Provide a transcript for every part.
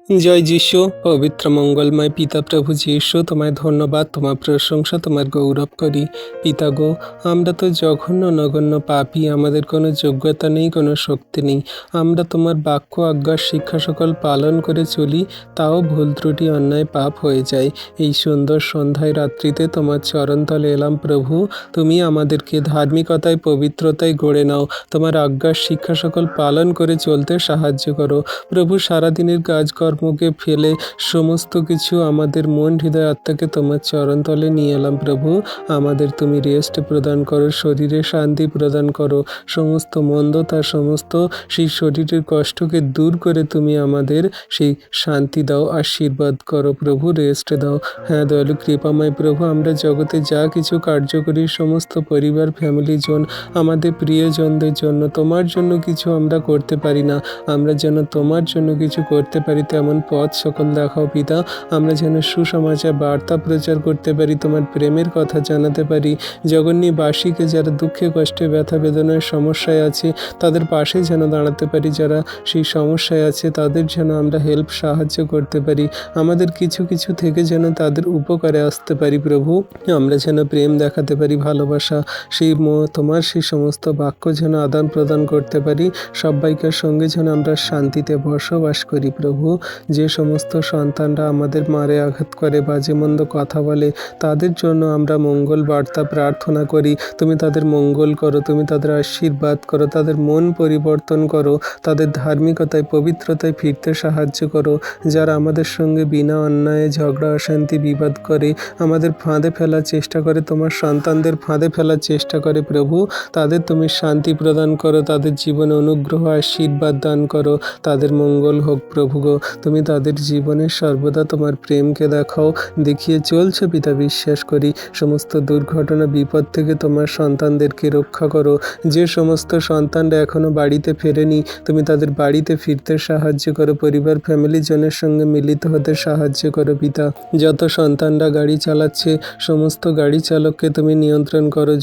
জয় যিশু। পবিত্র মঙ্গলময় পিতা প্রভু যিশু, তোমায় ধন্যবাদ, তোমার প্রশংসা, তোমার গৌরব করি। পিতা গো, আমরা তো জঘন্য নগণ্য পাপী, আমাদের কোনো যোগ্যতা নেই, কোনো শক্তি নেই। আমরা তোমার বাক্য আজ্ঞা শিক্ষা সকল পালন করে চলি, তাও ভুল ত্রুটি অন্যায় পাপ হয়ে যায়। এই সুন্দর সন্ধ্যায় রাত্রিতে তোমার চরণতলে এলাম প্রভু। তুমি আমাদেরকে ধার্মিকতায় পবিত্রতায় গড়ে নাও, তোমার আজ্ঞার শিক্ষা সকল পালন করে চলতে সাহায্য করো প্রভু। সারাদিনের কাজকর্মকে ফেলে সমস্ত কিছু আমাদের মন হৃদয় আত্মাকে তোমার চরণতলে নিয়ে এলাম প্রভু। আমাদের তুমি রেস্ট প্রদান করো, শরীরে শান্তি প্রদান করো, সমস্ত মন্দতা সমস্ত সেই শরীরের কষ্টকে দূর করে তুমি আমাদের সেই শান্তি দাও, আশীর্বাদ করো প্রভু, রেস্ট দাও। হ্যাঁ দয়ালু কৃপাময় প্রভু, আমরা জগতে যা কিছু কার্য করি সমস্ত পরিবার ফ্যামিলি জন আমাদের প্রিয়জনদের জন্য, তোমার জন্য কিছু আমরা করতে পারি না। আমরা যেন তোমার জন্য কিছু করতে পারি তেমন পথ সকল দেখাও পিতা। আমরা যেন সুসমাচার বার্তা প্রচার করতে পারি, তোমার প্রেমের কথা জানাতে পারি। জগন্নীবাসীকে যারা দুঃখে কষ্টে ব্যথা বেদনার সমস্যায় আছে তাদের পাশে যেন দাঁড়াতে পারি, যারা সেই সমস্যায় আছে তাদের যেন আমরা হেল্প সাহায্য করতে পারি। আমাদের কিছু কিছু থেকে যেন তাদের উপকারে আসতে পারি প্রভু। আমরা যেন প্রেম দেখাতে পারি, ভালোবাসা, সেই তোমার সেই সমস্ত বাক্য যেন আদান প্রদান করতে পারি। সবাইকার সঙ্গে যেন আমরা শান্তিতে বসবাস করি প্রভু। যে সমস্ত সন্তানরা আমাদের মারে আঘাত করে, বাজে মন্দ কথা বলে, তাদের জন্য আমরা মঙ্গল বার্তা প্রার্থনা করি। তুমি তাদের মঙ্গল করো, তুমি তাদের আশীর্বাদ করো, তাদের মন পরিবর্তন করো, তাদের ধার্মিকতায় পবিত্রতায় ফিরতে সাহায্য করো। যারা আমাদের সঙ্গে বিনা অন্যায়ে ঝগড়া অশান্তি বিবাদ করে, আমাদের ফাঁদে ফেলার চেষ্টা করে, তোমার সন্তানদের ফাঁদে ফেলার চেষ্টা করে প্রভু, তাদের তুমি শান্তি প্রদান করো, তাদের জীবনে অনুগ্রহ আশীর্বাদ দান করো, তাদের মঙ্গল হোক প্রভু গো। তুমি তাদের জীবনে সর্বদা তোমার প্রেমকে দেখাও, দেখিয়ে চলছো পিতা, বিশ্বাস করি। সমস্ত দুর্ঘটনা বিপদ থেকে তোমার সন্তানদেরকে রক্ষা করো। যে সমস্ত সন্তানরা এখনও বাড়িতে ফেরেনি, তুমি তাদের বাড়িতে ফিরতে সাহায্য করো, পরিবার ফ্যামিলি জনের সঙ্গে মিলিত হতে সাহায্য করো পিতা। যত সন্তানরা গাড়ি চালাচ্ছে সমস্ত গাড়ি চালককে তুমি নিয়ন্ত্রণ করো,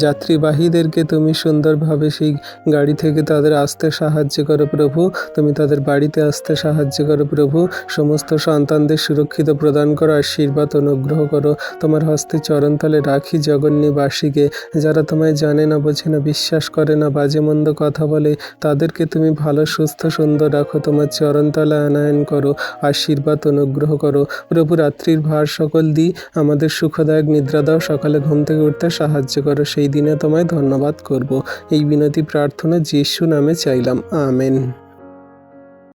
যাত্রীবাহীদেরকে তুমি সুন্দরভাবে সেই গাড়ি থেকে তাদের আসতে সাহায্য করো প্রভু। তুমি তাদের বাড়িতে আসতে সাহায্য করো প্রভু। সমস্ত সন্তানদের সুরক্ষিত প্রদান করো, আশীর্বাদ অনুগ্রহ করো। তোমার হস্তে চরণতলে রাখি জগন্নীবাসীকে, যারা তোমায় জানে না, বোঝে না, বিশ্বাস করে না, বাজে মন্দ কথা বলে, তাদেরকে তুমি ভালো সুস্থ সুন্দর রাখো, তোমার চরণতলে আনয়ন করো, আশীর্বাদ অনুগ্রহ করো প্রভু। রাত্রির ভার সকল দিই, আমাদের সুখদায়ক নিদ্রা দাও, সকালে ঘুম থেকে উঠতে সাহায্য করো, সেই দিনে তোমায় ধন্যবাদ করব। এই বিনতি প্রার্থনা যিশু নামে চাইলাম, আমেন।